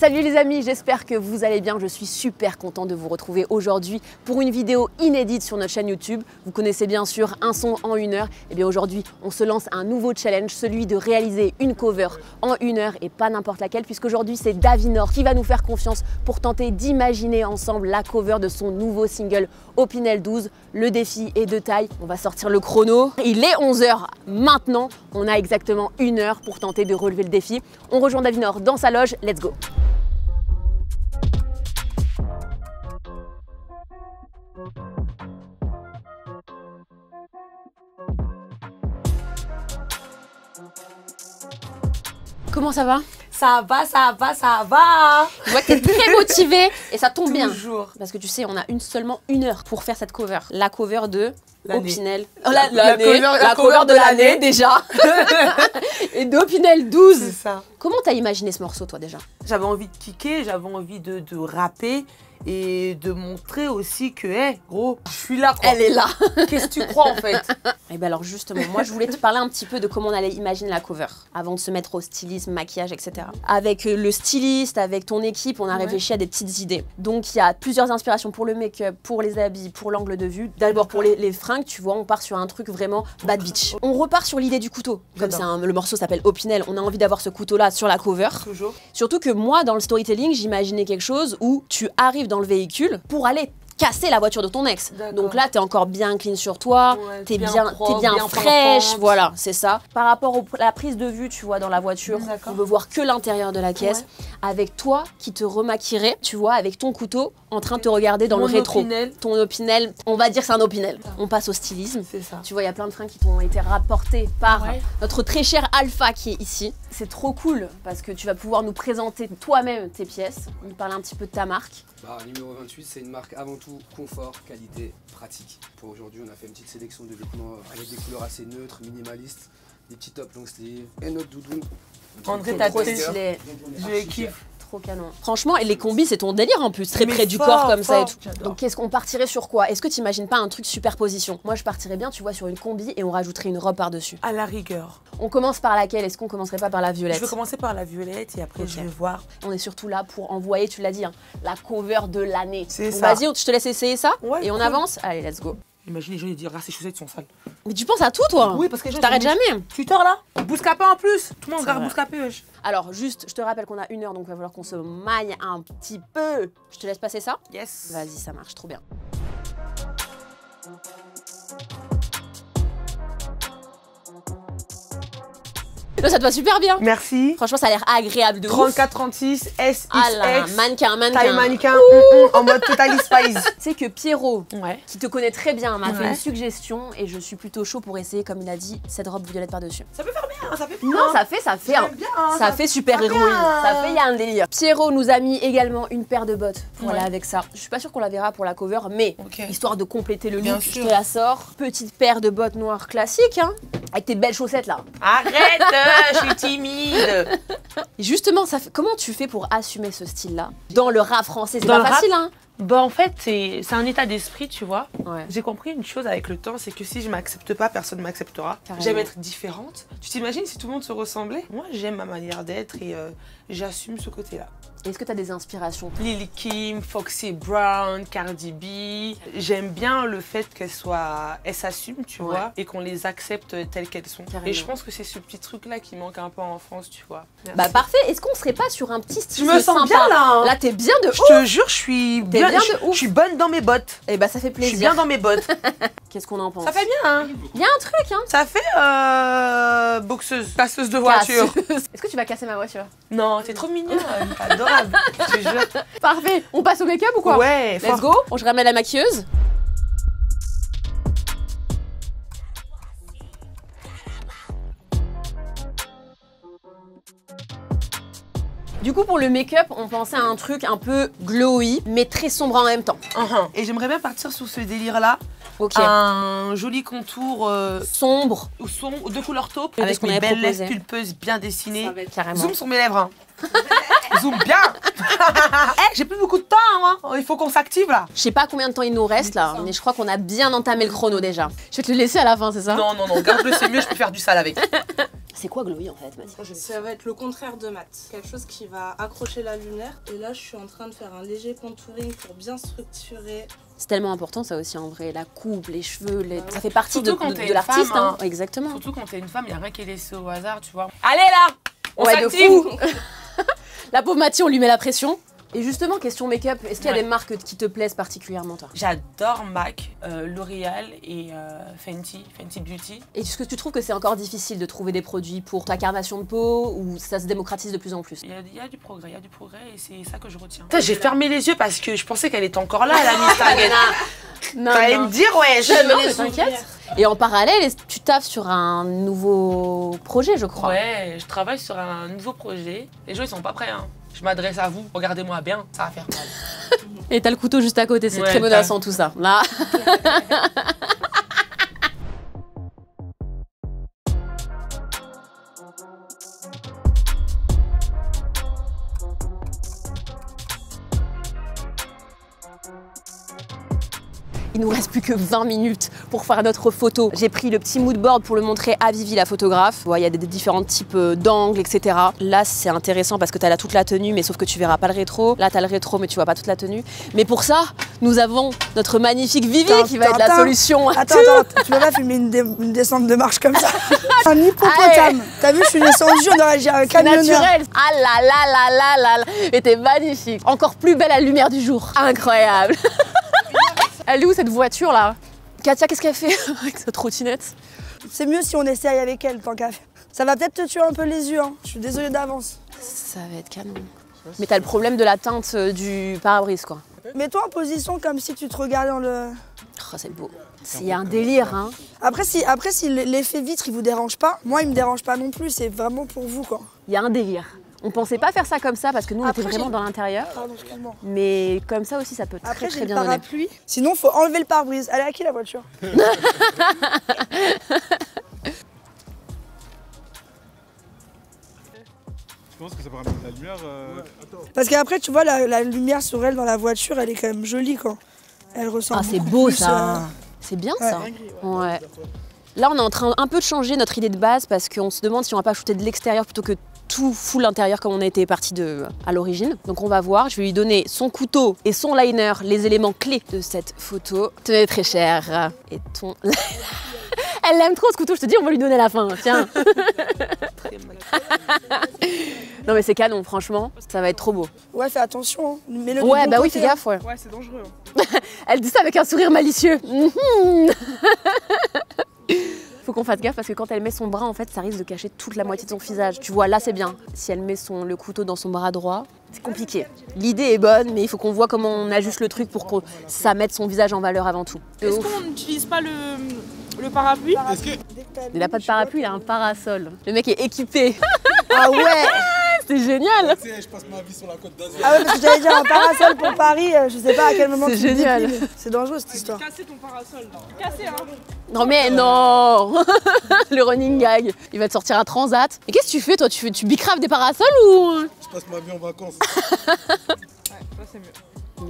Salut les amis, j'espère que vous allez bien. Je suis super content de vous retrouver aujourd'hui pour une vidéo inédite sur notre chaîne YouTube. Vous connaissez bien sûr un son en 1 heure. Et bien aujourd'hui, on se lance un nouveau challenge, celui de réaliser une cover en 1 heure et pas n'importe laquelle, puisqu'aujourd'hui c'est Davinor qui va nous faire confiance pour tenter d'imaginer ensemble la cover de son nouveau single Opinel 12. Le défi est de taille. On va sortir le chrono. Il est 11 h maintenant. On a exactement 1 heure pour tenter de relever le défi. On rejoint Davinor dans sa loge. Let's go! Comment ça va? Ça va, ça va, ça va. Je vois que t'es très motivée et ça tombe bien. Toujours. Parce que tu sais, on a seulement 1 heure pour faire cette cover. La cover de Opinel. Oh, la cover de l'année déjà. Et d'Opinel 12. C'est ça. Comment t'as imaginé ce morceau toi déjà? J'avais envie de kicker, j'avais envie de rapper et de montrer aussi que, hey, gros, je suis là quoi. Elle est là. Qu'est-ce que tu crois en fait? Et bien alors justement, moi je voulais te parler un petit peu de comment on allait imaginer la cover avant de se mettre au stylisme, maquillage, etc. Avec le styliste, avec ton équipe, on a réfléchi à des petites idées. Donc il y a plusieurs inspirations pour le make-up, pour les habits, pour l'angle de vue. D'abord pour les fringues, tu vois, on part sur un truc vraiment bad bitch. On repart sur l'idée du couteau. Comme le morceau s'appelle Opinel, on a envie d'avoir ce couteau-là sur la cover. Toujours. Surtout que moi, dans le storytelling, j'imaginais quelque chose où tu arrives dans le véhicule pour aller casser la voiture de ton ex. Donc là, t'es encore bien clean sur toi, ouais, t'es bien fraîche, voilà, c'est ça. Par rapport à la prise de vue, tu vois, dans la voiture, on veut voir que l'intérieur de la caisse, avec toi qui te remaquillerais, tu vois, avec ton couteau, en train de te regarder dans le rétro. Opinel. Ton Opinel, on va dire c'est un Opinel. On passe au stylisme. C'est ça. Tu vois, il y a plein de fringues qui t'ont été rapportées par notre très cher Alpha qui est ici. C'est trop cool parce que tu vas pouvoir nous présenter toi-même tes pièces, nous parler un petit peu de ta marque. Numéro 28, c'est une marque avant tout confort, qualité, pratique. Pour aujourd'hui, on a fait une petite sélection de vêtements avec des couleurs assez neutres, minimalistes, des petits tops long sleeve et notre doudoune. André, t'as trop stylé. Je kiffe. Trop canon. Franchement, et les combis, c'est ton délire en plus, très près du corps comme ça et tout. Donc qu'est-ce qu'on partirait sur quoi? Est-ce que tu imagines pas un truc superposition? Moi, je partirais bien, tu vois, sur une combi et on rajouterait une robe par-dessus. À la rigueur. On commence par laquelle? Est-ce qu'on commencerait pas par la violette? Je vais commencer par la violette et après je vais voir. On est surtout là pour envoyer, tu l'as dit, hein, la cover de l'année. C'est ça. Vas-y, je te laisse essayer ça et on cool. avance. Allez, let's go. Imagine les gens ils disent, ah, ces chaussettes sont sales. Mais tu penses à tout, toi? Oui, parce que je t'arrête jamais. Tu tords là? Bouscapé en plus. Tout le monde regarde Bouscapé, wesh. Alors, juste, je te rappelle qu'on a 1 heure, donc il va falloir qu'on se maille un petit peu. Je te laisse passer ça? Yes. Vas-y, ça marche trop bien. Là, ça te va super bien. Merci. Franchement, ça a l'air agréable de 34-36, SXX. Ah là, mannequin. Taille mannequin, en mode Totally Spice. Tu sais que Pierrot, qui te connaît très bien, m'a fait une suggestion et je suis plutôt chaud pour essayer, comme il a dit, cette robe violette par-dessus. Ça peut faire bien, ça fait bien. Non, ça fait, bien, ça fait super héroïne. Ça fait, il y a un délire. Pierrot nous a mis également une paire de bottes pour aller avec ça. Je suis pas sûre qu'on la verra pour la cover, mais histoire de compléter le look, je te la sors. Petite paire de bottes noires classiques, hein, avec tes belles chaussettes là. Arrête, je suis timide. Et justement, comment tu fais pour assumer ce style-là dans le rap français? C'est pas facile, hein? Bah en fait, c'est un état d'esprit, tu vois. Ouais. J'ai compris une chose avec le temps, c'est que si je m'accepte pas, personne ne m'acceptera. J'aime être différente. Tu t'imagines si tout le monde se ressemblait? Moi, j'aime ma manière d'être et j'assume ce côté-là. Est-ce que tu as des inspirations? Lil Kim, Foxy Brown, Cardi B. J'aime bien le fait qu'elles s'assument, tu vois, et qu'on les accepte telles qu'elles sont. Carrément. Et je pense que c'est ce petit truc-là qui manque un peu en France, tu vois. Merci. Bah parfait. Est-ce qu'on serait pas sur un petit style Je me sens bien là. Hein. Là, t'es bien de ouf. Je te jure, je suis bien de ouf. Je suis bonne dans mes bottes. Et bah ça fait plaisir. Je suis bien dans mes bottes. Qu'est-ce qu'on en pense? Ça fait bien, hein. Il y a un truc, hein. Ça fait boxeuse, casseuse de voiture. Est-ce que tu vas casser ma voiture? Non, t'es trop mignonne, adorable. Je te jure. Parfait. On passe au make-up ou quoi? Ouais, let's go. Je ramène la maquilleuse. Du coup, pour le make-up, on pensait à un truc un peu glowy, mais très sombre en même temps. Et j'aimerais bien partir sur ce délire-là. Ok. Un joli contour sombre. De couleur taupe, avec mes belles lèvres pulpeuses bien dessinées. Carrément. Zoom sur mes lèvres. Hein. Zoom bien. J'ai plus beaucoup de temps, hein. Il faut qu'on s'active là. Je sais pas combien de temps il nous reste là, mais je crois qu'on a bien entamé le chrono déjà. Je vais te le laisser à la fin, c'est ça? Non, garde-le, c'est mieux, je peux faire du sale avec. C'est quoi glowy en fait, Mathilde? Ça va être le contraire de mat. Quelque chose qui va accrocher la lumière. Et là, je suis en train de faire un léger contouring pour bien structurer. C'est tellement important ça aussi en vrai, la coupe, les cheveux, ça fait partie de l'artiste. Hein. Exactement. Surtout quand t'es une femme, il n'y a rien qui est laissé au hasard, tu vois. Allez là, on ouais, s'active. De fou. La pauvre Mathilde, on lui met la pression. Et justement, question make-up, est-ce qu'il y a des marques qui te plaisent particulièrement, toi? J'adore MAC, L'Oréal et Fenty Beauty. Et est-ce que tu trouves que c'est encore difficile de trouver des produits pour ta carnation de peau ou ça se démocratise de plus en plus? Il y a du progrès et c'est ça que je retiens. J'ai fermé les yeux parce que je pensais qu'elle était encore là, la Miss Target. Non, t'allais me dire, ouais, non, mais t'inquiète. Et en parallèle, tu taffes sur un nouveau projet, je crois. Ouais, je travaille sur un nouveau projet. Les gens, ils sont pas prêts, hein. Je m'adresse à vous, regardez-moi bien, ça va faire mal. Et t'as le couteau juste à côté, c'est très menaçant tout ça. Là. Il nous reste plus que 20 minutes pour faire notre photo. J'ai pris le petit mood board pour le montrer à Vivi, la photographe. Ouais, il y a des différents types d'angles, etc. Là, c'est intéressant parce que tu as là toute la tenue, mais sauf que tu verras pas le rétro. Là, tu as le rétro, mais tu vois pas toute la tenue. Mais pour ça, nous avons notre magnifique Vivi qui va être la solution. Attends, tu peux pas filmer une descente de marche comme ça. Un hippopotame. T'as vu, je suis descendue, on aurait dit un camionneur. Naturel. Ah là là là là là. Et t'es magnifique. Encore plus belle à la lumière du jour. Incroyable. Elle est où cette voiture là? Katia, qu'est-ce qu'elle fait avec sa trottinette? C'est mieux si on essaye avec elle, tant qu'à faire. Ça va peut-être te tuer un peu les yeux, hein. Je suis désolée d'avance. Ça va être canon. Mais t'as le problème de la teinte du pare-brise quoi. Mets-toi en position comme si tu te regardais dans le... Oh, c'est beau. Il y a un délire hein. Après si l'effet vitre il vous dérange pas, moi il me dérange pas non plus, c'est vraiment pour vous quoi. Il y a un délire. On pensait pas faire ça comme ça parce que nous on était vraiment dans l'intérieur. Pardon, excuse-moi. Mais comme ça aussi ça peut très très bien donner. Parapluie. Sinon faut enlever le pare-brise. Elle est à qui la voiture? Je pense que ça va ramener de la lumière. Parce qu'après tu vois la lumière sur elle dans la voiture, elle est quand même jolie quoi. Elle ressemble. Ah c'est beau ça. C'est bien ça. Ouais. Là on est en train un peu de changer notre idée de base parce qu'on se demande si on va pas shooter de l'extérieur plutôt que tout full l'intérieur comme on a été parti à l'origine. Donc on va voir, je vais lui donner son couteau et son liner, les éléments clés de cette photo. Tenez très cher. Et ton... Elle l'aime trop ce couteau, je te dis on va lui donner à la fin, tiens. Non mais c'est canon franchement, ça va être trop beau. Ouais fais attention, hein. Mets-le ouais bon bah côté, oui fais gaffe ouais. Ouais c'est dangereux. Elle dit ça avec un sourire malicieux. Faut qu'on fasse gaffe parce que quand elle met son bras, en fait, ça risque de cacher toute la moitié de son visage. Tu vois, là, c'est bien. Si elle met le couteau dans son bras droit, c'est compliqué. L'idée est bonne, mais il faut qu'on voit comment on ajuste le truc pour que ça mette son visage en valeur avant tout. Est-ce qu'on n'utilise pas le parapluie? Il n'a pas de parapluie, il a un parasol. Le mec est équipé. Ah ouais. C'est génial. Je passe ma vie sur la côte d'Azur. Ah ouais, parce que j'allais dire un parasol pour Paris, je sais pas à quel moment c'est tu génial. C'est dangereux cette histoire. Casser ton parasol. Casser hein. Non mais non. Le running gag. Il va te sortir un transat. Et qu'est-ce que tu fais toi? Tu bicraves des parasols ou? Je passe ma vie en vacances. Ouais, ça c'est mieux.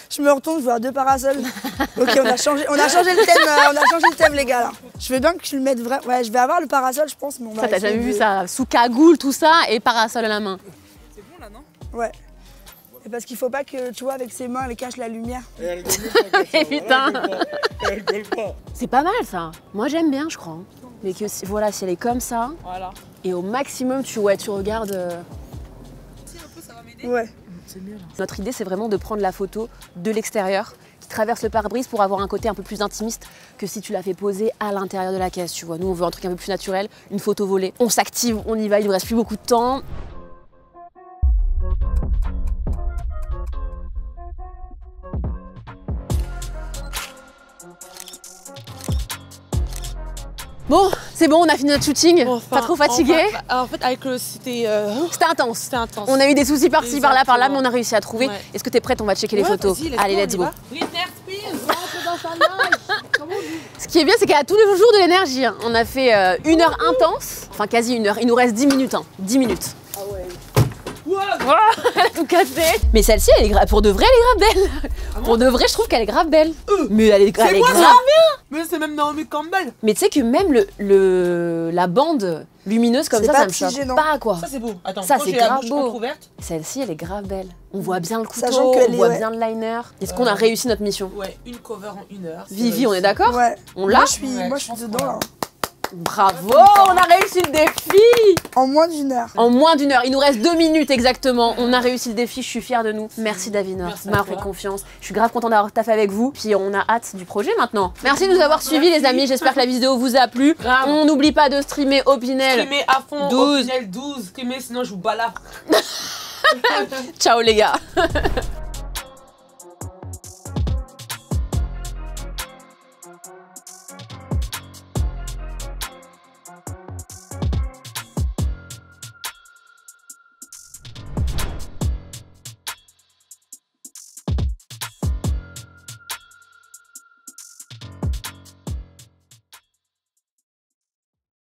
Je me retourne, je vois 2 parasols. Ok, on a changé le thème les gars là. Je veux bien que tu le mettes vrai. Ouais, je vais avoir le parasol je pense, mais on va. Ça t'as jamais vu ça? Sous cagoule, tout ça et parasol à la main. C'est bon là non? Ouais. Et parce qu'il faut pas que, tu vois, avec ses mains, elle cache la lumière. Et elle rigole pas. Et putain. Elle rigole pas. C'est pas mal ça. Moi j'aime bien je crois. Mais que voilà, si elle est comme ça, Voilà. et au maximum tu regardes. Si un peu ça va m'aider. Ouais. Notre idée c'est vraiment de prendre la photo de l'extérieur qui traverse le pare-brise pour avoir un côté un peu plus intimiste que si tu l'as fait poser à l'intérieur de la caisse, tu vois. Nous on veut un truc un peu plus naturel, une photo volée. On s'active, on y va, il nous reste plus beaucoup de temps. Bon, c'est bon, on a fini notre shooting. Pas trop fatigué? En fait, avec le c'était intense. C'était intense. On a eu des soucis par-ci, par-là, mais on a réussi à trouver. Ouais. Est-ce que t'es prête? On va checker les photos. Allez, let's go. Britney Spears rentre dans sa live. Ce qui est bien, c'est qu'à tous les jours de l'énergie. Hein. On a fait 1 heure intense, enfin quasi 1 heure. Il nous reste 10 minutes. 10 minutes. Ah ouais. Tout cassé. Mais celle-ci, elle est grave. Pour de vrai, elle est grave belle. Pour de vrai, je trouve qu'elle est grave belle. Mais elle est grave bien. Mais c'est même Naomi Campbell. Mais tu sais que même la bande lumineuse comme ça me choque pas quoi. Ça c'est beau. Attends, ça c'est grave bouche beau. ouverte. Celle-ci, elle est grave belle. On voit bien le couteau, Sachant que on voit bien le liner. Est-ce qu'on a réussi notre mission? Ouais, une cover en 1 heure. Vivi, on est d'accord? Ouais. On l'a? Moi je suis dedans là. Bravo, on a réussi le défi. En moins d'1 heure. En moins d'1 heure. Il nous reste 2 minutes exactement. On a réussi le défi, je suis fière de nous. Merci Davinor, Merci m'a fait confiance. Je suis grave contente d'avoir taffé avec vous. Puis on a hâte du projet maintenant. Merci de nous avoir suivis les amis. J'espère que la vidéo vous a plu. Grave. On n'oublie pas de streamer Opinel. Streamer à fond, 12. Opinel 12. Streamer sinon je vous balafre. Ciao les gars.